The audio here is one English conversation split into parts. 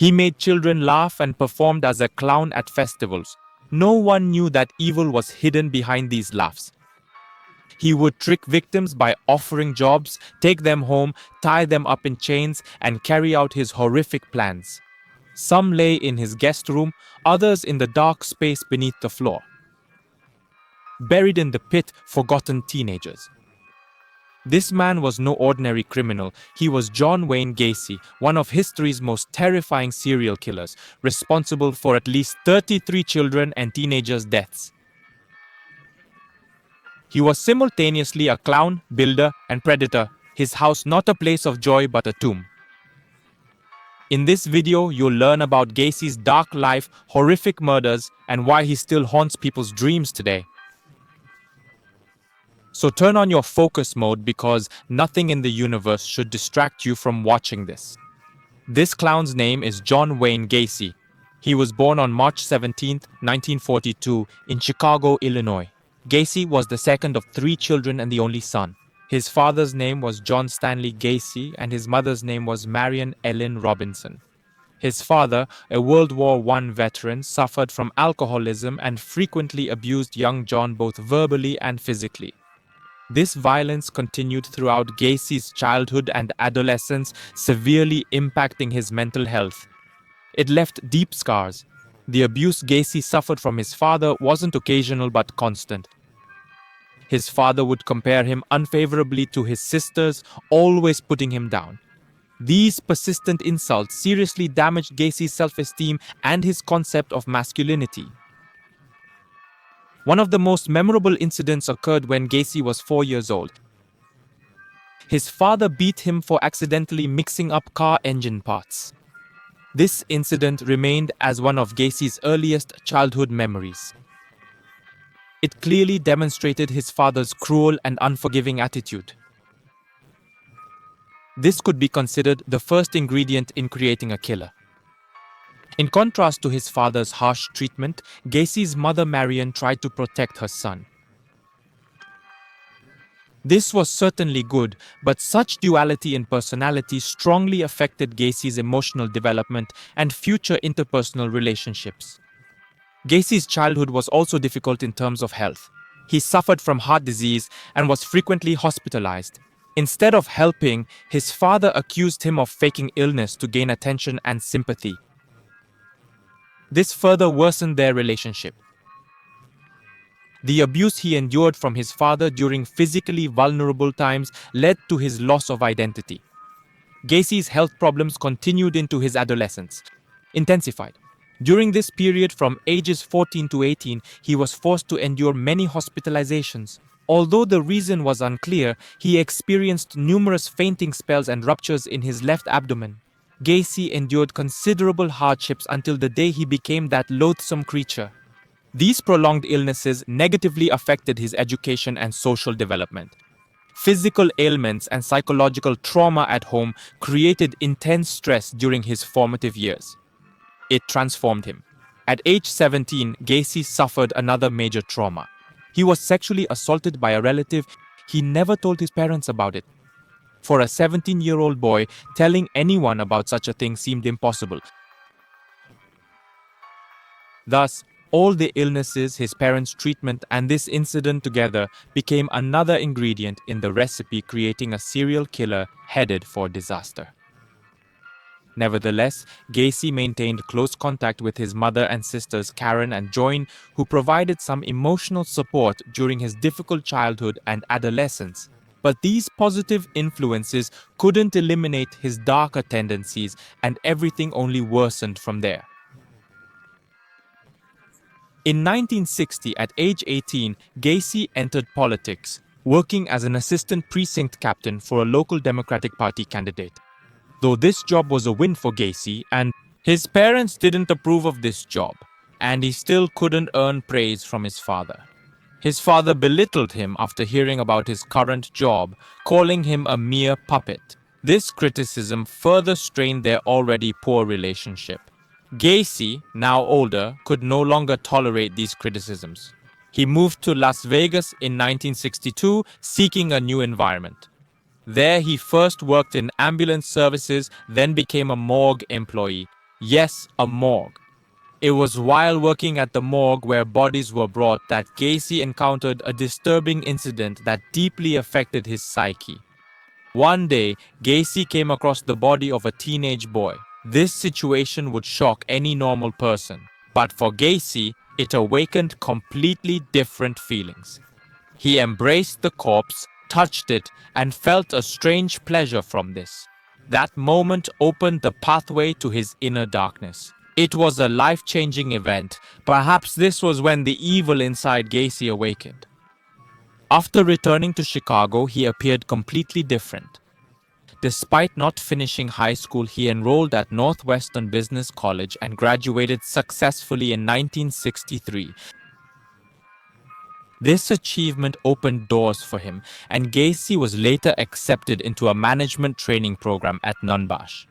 He made children laugh and performed as a clown at festivals. No one knew that evil was hidden behind these laughs. He would trick victims by offering jobs, take them home, tie them up in chains, and carry out his horrific plans. Some lay in his guest room, others in the dark space beneath the floor. Buried in the pit, forgotten teenagers. This man was no ordinary criminal. He was John Wayne Gacy, one of history's most terrifying serial killers, responsible for at least 33 children and teenagers' deaths. He was simultaneously a clown, builder, and predator, his house not a place of joy but a tomb. In this video, you'll learn about Gacy's dark life, horrific murders, and why he still haunts people's dreams today. So turn on your focus mode because nothing in the universe should distract you from watching this. This clown's name is John Wayne Gacy. He was born on March 17, 1942 in Chicago, Illinois. Gacy was the second of 3 children and the only son. His father's name was John Stanley Gacy and his mother's name was Marion Ellen Robinson. His father, a World War I veteran, suffered from alcoholism and frequently abused young John both verbally and physically. This violence continued throughout Gacy's childhood and adolescence, severely impacting his mental health. It left deep scars. The abuse Gacy suffered from his father wasn't occasional but constant. His father would compare him unfavorably to his sisters, always putting him down. These persistent insults seriously damaged Gacy's self-esteem and his concept of masculinity. One of the most memorable incidents occurred when Gacy was 4 years old. His father beat him for accidentally mixing up car engine parts. This incident remained as one of Gacy's earliest childhood memories. It clearly demonstrated his father's cruel and unforgiving attitude. This could be considered the first ingredient in creating a killer. In contrast to his father's harsh treatment, Gacy's mother Marion tried to protect her son. This was certainly good, but such duality in personality strongly affected Gacy's emotional development and future interpersonal relationships. Gacy's childhood was also difficult in terms of health. He suffered from heart disease and was frequently hospitalized. Instead of helping, his father accused him of faking illness to gain attention and sympathy. This further worsened their relationship. The abuse he endured from his father during physically vulnerable times led to his loss of identity. Gacy's health problems continued into his adolescence, intensified. During this period from ages 14 to 18, he was forced to endure many hospitalizations. Although the reason was unclear, he experienced numerous fainting spells and ruptures in his left abdomen. Gacy endured considerable hardships until the day he became that loathsome creature. These prolonged illnesses negatively affected his education and social development. Physical ailments and psychological trauma at home created intense stress during his formative years. It transformed him. At age 17, Gacy suffered another major trauma. He was sexually assaulted by a relative. He never told his parents about it. For a 17-year-old boy, telling anyone about such a thing seemed impossible. Thus, all the illnesses, his parents' treatment, and this incident together became another ingredient in the recipe creating a serial killer headed for disaster. Nevertheless, Gacy maintained close contact with his mother and sisters Karen and Joan, who provided some emotional support during his difficult childhood and adolescence. But these positive influences couldn't eliminate his darker tendencies, and everything only worsened from there. In 1960, at age 18, Gacy entered politics, working as an assistant precinct captain for a local Democratic Party candidate. Though this job was a win for Gacy, and his parents didn't approve of this job, and he still couldn't earn praise from his father. His father belittled him after hearing about his current job, calling him a mere puppet. This criticism further strained their already poor relationship. Gacy, now older, could no longer tolerate these criticisms. He moved to Las Vegas in 1962, seeking a new environment. There he first worked in ambulance services, then became a morgue employee. Yes, a morgue. It was while working at the morgue where bodies were brought that Gacy encountered a disturbing incident that deeply affected his psyche. One day, Gacy came across the body of a teenage boy. This situation would shock any normal person, but for Gacy, it awakened completely different feelings. He embraced the corpse, touched it, and felt a strange pleasure from this. That moment opened the pathway to his inner darkness. It was a life-changing event. Perhaps this was when the evil inside Gacy awakened. After returning to Chicago, he appeared completely different. Despite not finishing high school, he enrolled at Northwestern Business College and graduated successfully in 1963. This achievement opened doors for him, and Gacy was later accepted into a management training program at Nunbash.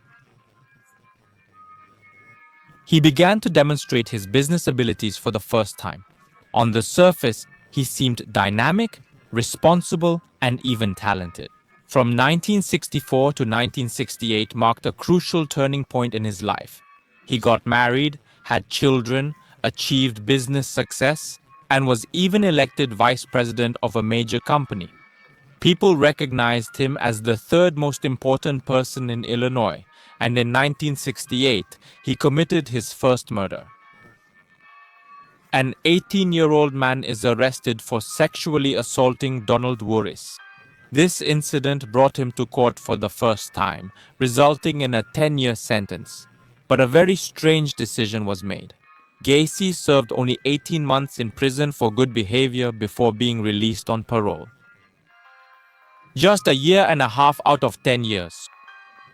He began to demonstrate his business abilities for the first time. On the surface, he seemed dynamic, responsible, and even talented. From 1964 to 1968 marked a crucial turning point in his life. He got married, had children, achieved business success, and was even elected vice president of a major company. People recognized him as the third most important person in Illinois, and in 1968, he committed his first murder. An 18-year-old man is arrested for sexually assaulting Donald Voorhees. This incident brought him to court for the first time, resulting in a 10-year sentence. But a very strange decision was made. Gacy served only 18 months in prison for good behavior before being released on parole. Just a year and a half out of 10 years.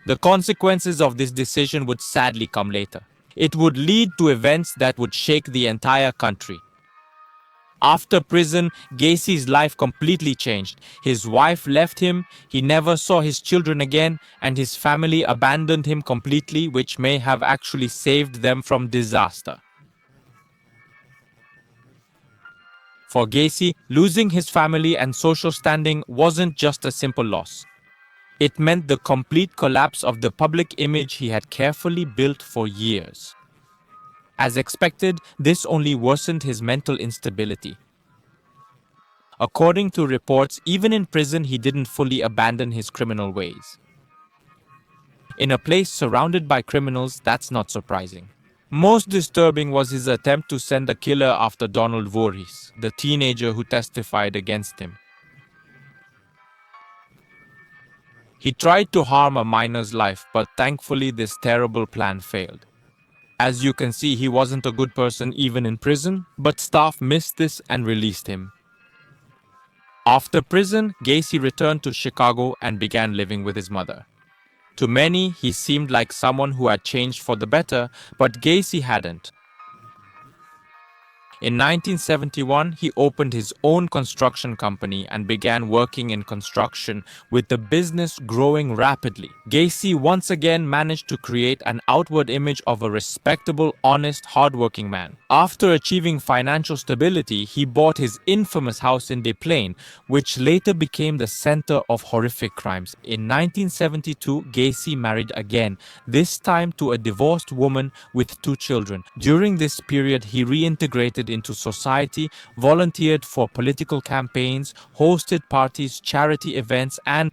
The consequences of this decision would sadly come later. It would lead to events that would shake the entire country. After prison, Gacy's life completely changed. His wife left him, he never saw his children again, and his family abandoned him completely, which may have actually saved them from disaster. For Gacy, losing his family and social standing wasn't just a simple loss. It meant the complete collapse of the public image he had carefully built for years. As expected, this only worsened his mental instability. According to reports, even in prison, he didn't fully abandon his criminal ways. In a place surrounded by criminals, that's not surprising. Most disturbing was his attempt to send a killer after Donald Voorhees, the teenager who testified against him. He tried to harm a minor's life, but thankfully this terrible plan failed. As you can see, he wasn't a good person even in prison, but staff missed this and released him. After prison, Gacy returned to Chicago and began living with his mother. To many, he seemed like someone who had changed for the better, but Gacy hadn't. In 1971, he opened his own construction company and began working in construction, with the business growing rapidly. Gacy once again managed to create an outward image of a respectable, honest, hardworking man. After achieving financial stability, he bought his infamous house in Des Plaines, which later became the center of horrific crimes. In 1972, Gacy married again, this time to a divorced woman with 2 children. During this period, he reintegrated into society, volunteered for political campaigns, hosted parties, charity events, and